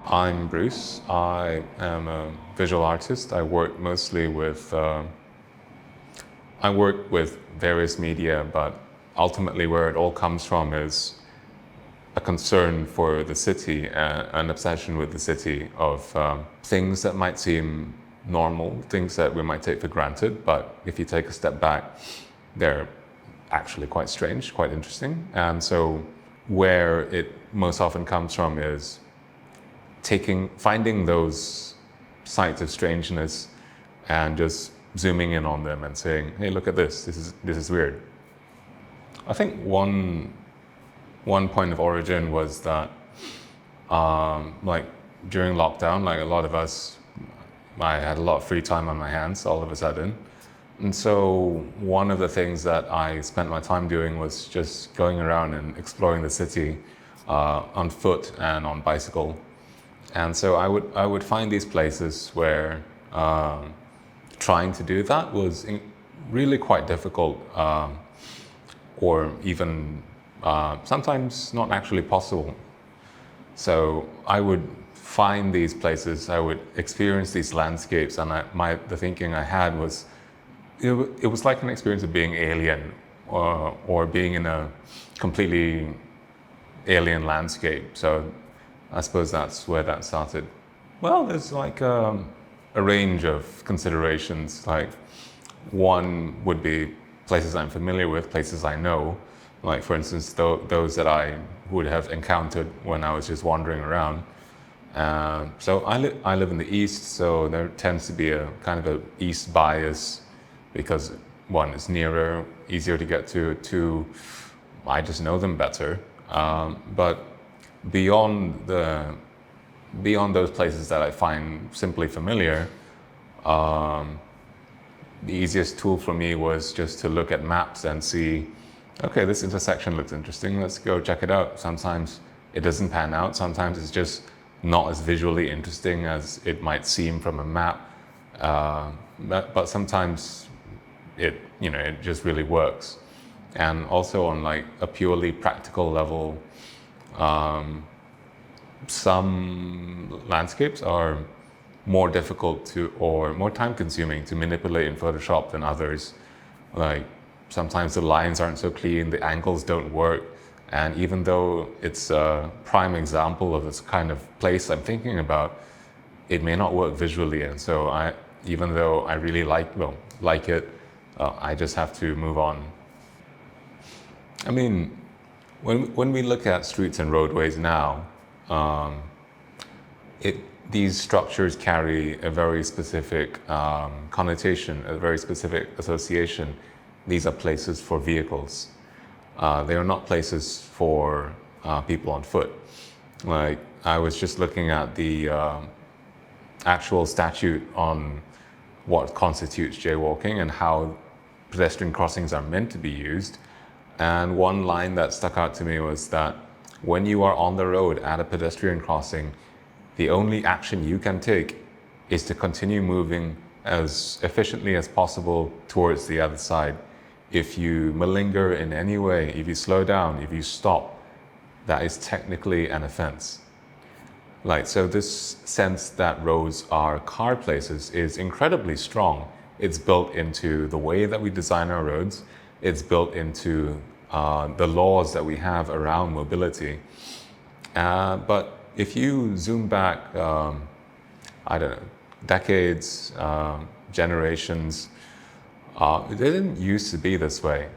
I'm Bruce. I am a visual artist. I work with various media, but ultimately where it all comes from is a concern for the city, an obsession with the city of things that might seem normal, things that we might take for granted, but if you take a step back, they're actually quite strange, quite interesting. And so where it most often comes from is finding those sites of strangeness and just zooming in on them and saying, hey, look at this, this is weird. I think one point of origin was that like during lockdown, like a lot of us, I had a lot of free time on my hands all of a sudden. And so one of the things that I spent my time doing was just going around and exploring the city on foot and on bicycle. And so I would find these places where trying to do that was really quite difficult, or even sometimes not actually possible. So I would find these places, I would experience these landscapes, and the thinking I had was, it was like an experience of being alien, or being in a completely alien landscape. So I suppose that's where that started. Well, there's like a range of considerations. Like one would be places I'm familiar with, places I know. Like for instance, those that I would have encountered when I was just wandering around. So I live in the east, so there tends to be a kind of a east bias because one, it's nearer, easier to get to. Two, I just know them better. But beyond those places that I find simply familiar, the easiest tool for me was just to look at maps and see, okay, this intersection looks interesting, let's go check it out. Sometimes it doesn't pan out, sometimes it's just not as visually interesting as it might seem from a map, but sometimes it just really works. And also on like a purely practical level, some landscapes are more difficult or more time consuming to manipulate in Photoshop than others. Like sometimes the lines aren't so clean, the angles don't work. And even though it's a prime example of this kind of place I'm thinking about, it may not work visually. And so even though I really like it, I just have to move on. I mean, when we look at streets and roadways now, these structures carry a very specific connotation, a very specific association. These are places for vehicles. They are not places for people on foot. Like I was just looking at the actual statute on what constitutes jaywalking and how pedestrian crossings are meant to be used. And one line that stuck out to me was that when you are on the road at a pedestrian crossing, the only action you can take is to continue moving as efficiently as possible towards the other side. If you malinger in any way, if you slow down, if you stop, that is technically an offense. So this sense that roads are car places is incredibly strong. It's built into the way that we design our roads. It's built into the laws that we have around mobility. But if you zoom back, I don't know, decades, generations, it didn't used to be this way,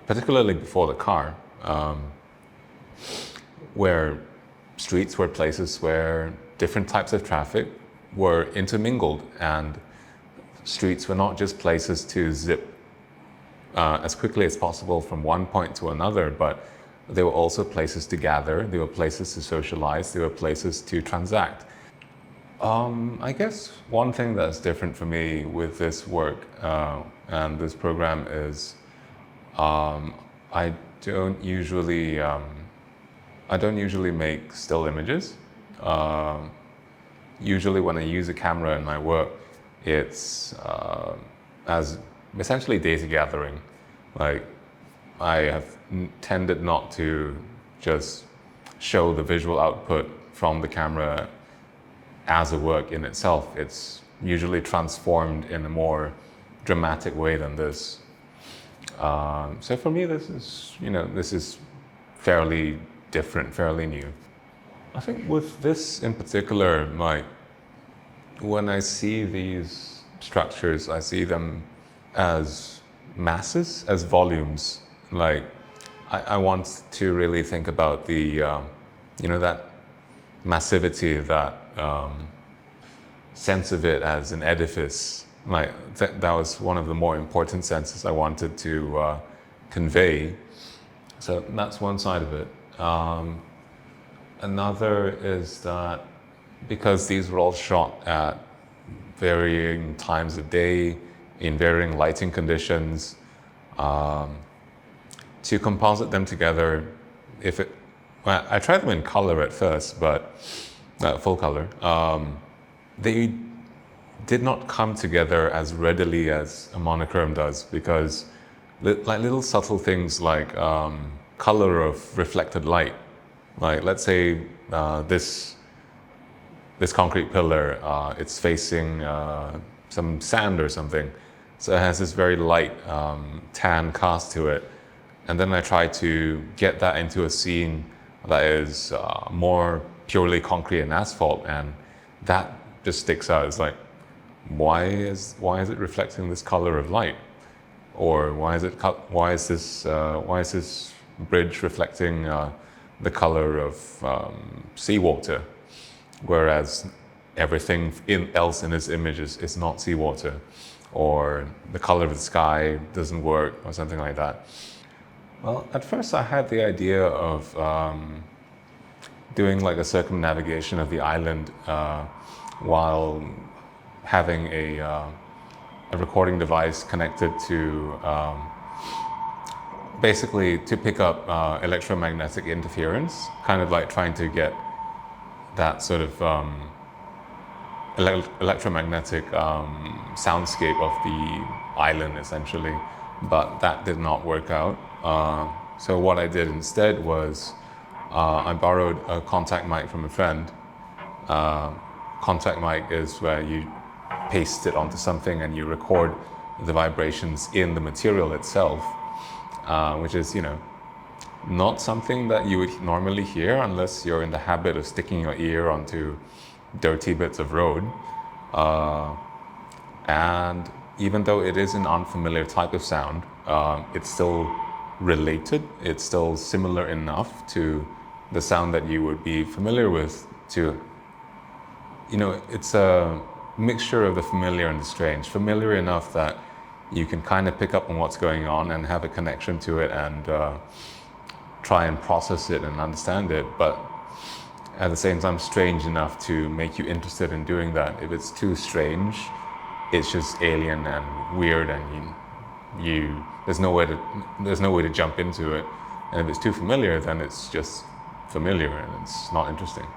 particularly before the car, where streets were places where different types of traffic were intermingled, and streets were not just places to zip as quickly as possible from one point to another, but they were also places to gather, they were places to socialize, they were places to transact. I guess one thing that's different for me with this work and this program is I don't usually make still images. Usually when I use a camera in my work, it's as essentially data gathering. Like I have tended not to just show the visual output from the camera as a work in itself. It's usually transformed in a more dramatic way than this. So for me, this is fairly different, fairly new. I think with this in particular, when I see these structures, I see them as masses, as volumes. Like, I want to really think about the, that massivity, that sense of it as an edifice. Like, that was one of the more important senses I wanted to convey. So that's one side of it. Another is that because these were all shot at varying times of day, in varying lighting conditions, to composite them together, I tried them in color at first, but full color. They did not come together as readily as a monochrome does, because like little subtle things like color of reflected light. Like, let's say this concrete pillar, it's facing some sand or something, so it has this very light tan cast to it. And then I try to get that into a scene that is more purely concrete and asphalt, and that just sticks out. It's like, why is it reflecting this color of light, or why is this bridge reflecting the color of seawater, whereas everything else in this image is not seawater, or the color of the sky doesn't work, or something like that. Well, at first I had the idea of doing like a circumnavigation of the island while having a recording device connected to basically to pick up electromagnetic interference, kind of like trying to get that sort of electromagnetic soundscape of the island, essentially. But that did not work out. So what I did instead was I borrowed a contact mic from a friend. Contact mic is where you paste it onto something and you record the vibrations in the material itself, which is, not something that you would normally hear unless you're in the habit of sticking your ear onto dirty bits of road. And even though it is an unfamiliar type of sound, it's still related. It's still similar enough to the sound that you would be familiar with to, it's a mixture of the familiar and the strange. Familiar enough that you can kind of pick up on what's going on and have a connection to it and try and process it and understand it, but at the same time strange enough to make you interested in doing that. If it's too strange, it's just alien and weird, and there's no way to jump into it. And if it's too familiar, then it's just familiar and it's not interesting.